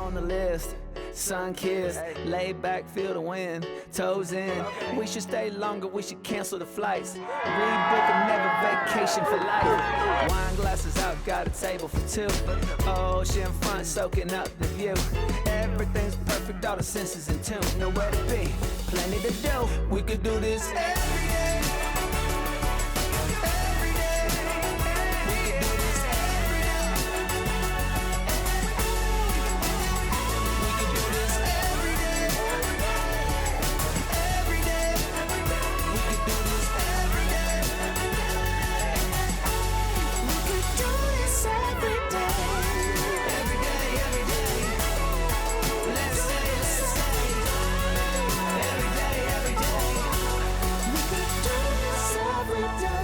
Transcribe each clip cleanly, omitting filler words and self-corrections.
on the list. Sun kissed, lay back, feel the wind, toes in. We should stay longer, we should cancel the flights. Rebook another vacation for life. Wine glasses out, got a table for two. Ocean front, soaking up the view. Everything's perfect, all the senses in tune. Nowhere to be, plenty to do. We could do this every day. Every day. We could do this every day. We could do this every day. Every day. We could do this every day. We could do this every day. Every day, every day. Let's say. Every day, every day. We could do this every day.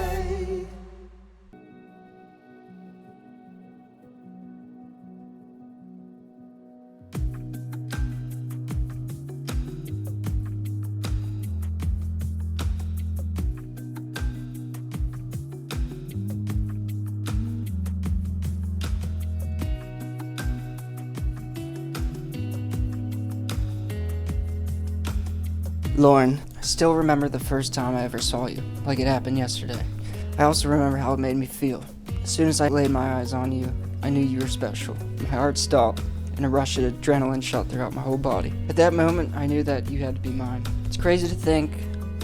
Lauren, I still remember the first time I ever saw you, like it happened yesterday. I also remember how it made me feel. As soon as I laid my eyes on you, I knew you were special. My heart stopped, and a rush of adrenaline shot throughout my whole body. At that moment, I knew that you had to be mine. It's crazy to think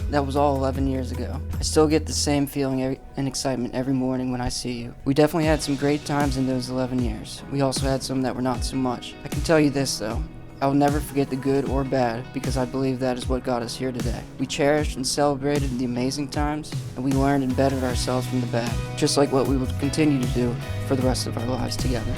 that was all 11 years ago. I still get the same feeling and excitement every morning when I see you. We definitely had some great times in those 11 years. We also had some that were not so much. I can tell you this though. I will never forget the good or bad because I believe that is what got us here today. We cherished and celebrated the amazing times, and we learned and bettered ourselves from the bad, just like what we will continue to do for the rest of our lives together.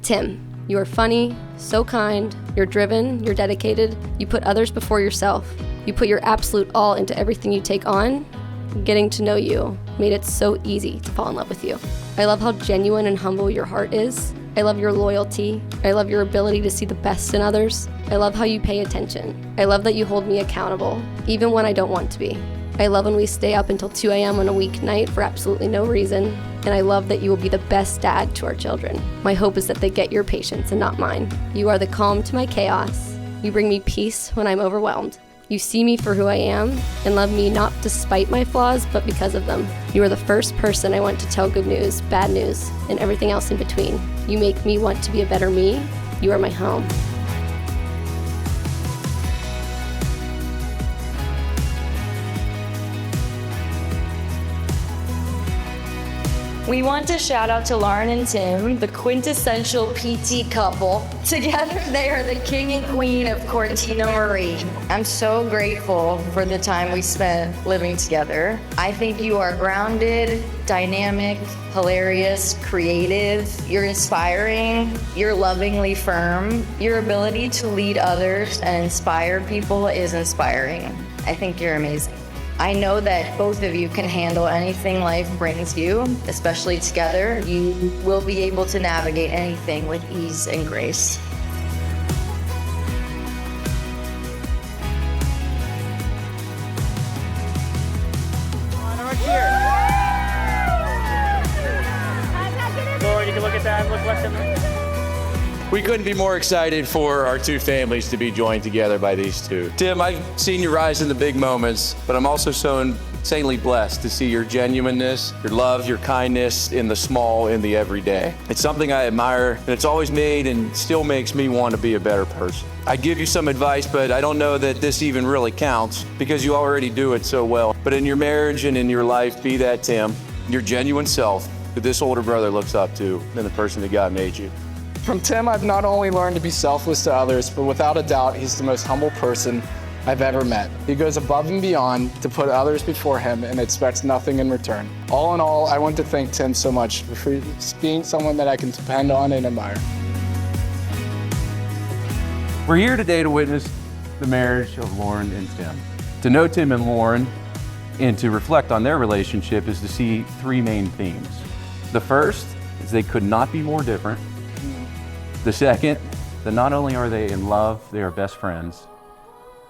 Tim, you are funny, so kind, you're driven, you're dedicated, you put others before yourself. You put your absolute all into everything you take on. Getting to know you made it so easy to fall in love with you. I love how genuine and humble your heart is. I love your loyalty. I love your ability to see the best in others. I love how you pay attention. I love that you hold me accountable, even when I don't want to be. I love when we stay up until 2 a.m. on a weeknight for absolutely no reason. And I love that you will be the best dad to our children. My hope is that they get your patience and not mine. You are the calm to my chaos. You bring me peace when I'm overwhelmed. You see me for who I am and love me not despite my flaws, but because of them. You are the first person I want to tell good news, bad news, and everything else in between. You make me want to be a better me. You are my home. We want to shout out to Lauren and Tim, the quintessential PT couple. Together, they are the king and queen of Cortina Marie. I'm so grateful for the time we spent living together. I think you are grounded, dynamic, hilarious, creative. You're inspiring. You're lovingly firm. Your ability to lead others and inspire people is inspiring. I think you're amazing. I know that both of you can handle anything life brings you, especially together. You will be able to navigate anything with ease and grace. Lauren, you can look at that, look left and right. We couldn't be more excited for our two families to be joined together by these two. Tim, I've seen you rise in the big moments, but I'm also so insanely blessed to see your genuineness, your love, your kindness in the small, in the everyday. It's something I admire, and it's always made and still makes me want to be a better person. I'd give you some advice, but I don't know that this even really counts because you already do it so well. But in your marriage and in your life, be that Tim, your genuine self that this older brother looks up to and the person that God made you. From Tim, I've not only learned to be selfless to others, but without a doubt, he's the most humble person I've ever met. He goes above and beyond to put others before him and expects nothing in return. All in all, I want to thank Tim so much for being someone that I can depend on and admire. We're here today to witness the marriage of Lauren and Tim. To know Tim and Lauren and to reflect on their relationship is to see three main themes. The first is they could not be more different. The second, that not only are they in love, they are best friends.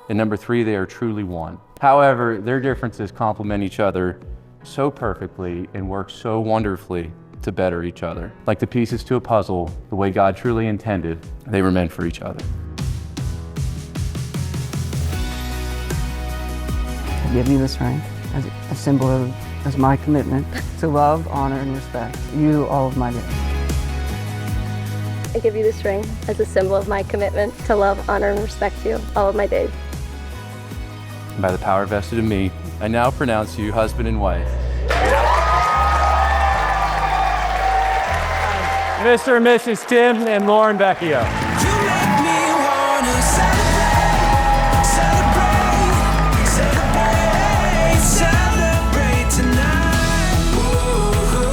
And number 3, they are truly one. However, their differences complement each other so perfectly and work so wonderfully to better each other. Like the pieces to a puzzle, the way God truly intended, they were meant for each other. I give you this ring as a symbol of my commitment to love, honor, and respect you all of my days. I give you this ring as a symbol of my commitment to love, honor, and respect you all of my days. And by the power vested in me, I now pronounce you husband and wife. Mr. and Mrs. Tim and Lauren Vecchio.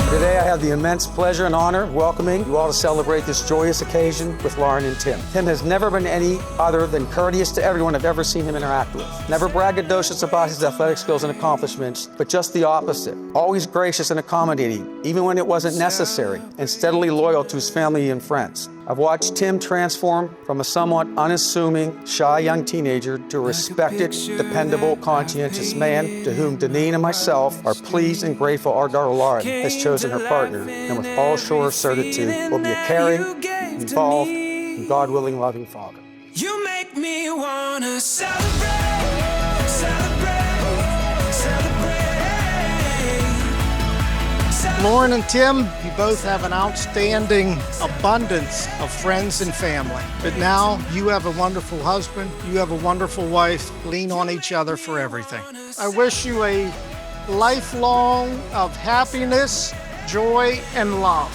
Today I have the immense pleasure and honor of welcoming you all to celebrate this joyous occasion with Lauren and Tim. Tim has never been any other than courteous to everyone I've ever seen him interact with. Never braggadocious about his athletic skills and accomplishments, but just the opposite. Always gracious and accommodating, even when it wasn't necessary, and steadily loyal to his family and friends. I've watched Tim transform from a somewhat unassuming, shy young teenager to a respected, dependable, conscientious man to whom Deneen and myself are pleased and grateful our daughter Lauren has chosen her partner, and with all sure certitude will be a caring, involved, and God-willing, loving father. You make me wanna celebrate, celebrate, celebrate. Lauren and Tim, you both have an outstanding abundance of friends and family. But now you have a wonderful husband, you have a wonderful wife. Lean on each other for everything. I wish you a lifelong of happiness, joy, and love.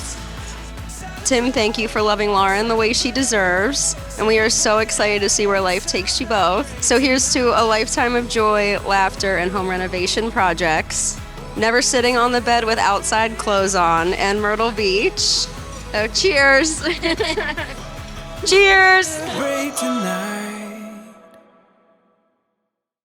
Tim, thank you for loving Lauren the way she deserves. And we are so excited to see where life takes you both. So here's to a lifetime of joy, laughter, and home renovation projects. Never sitting on the bed with outside clothes on, and Myrtle Beach. Oh, cheers. Cheers.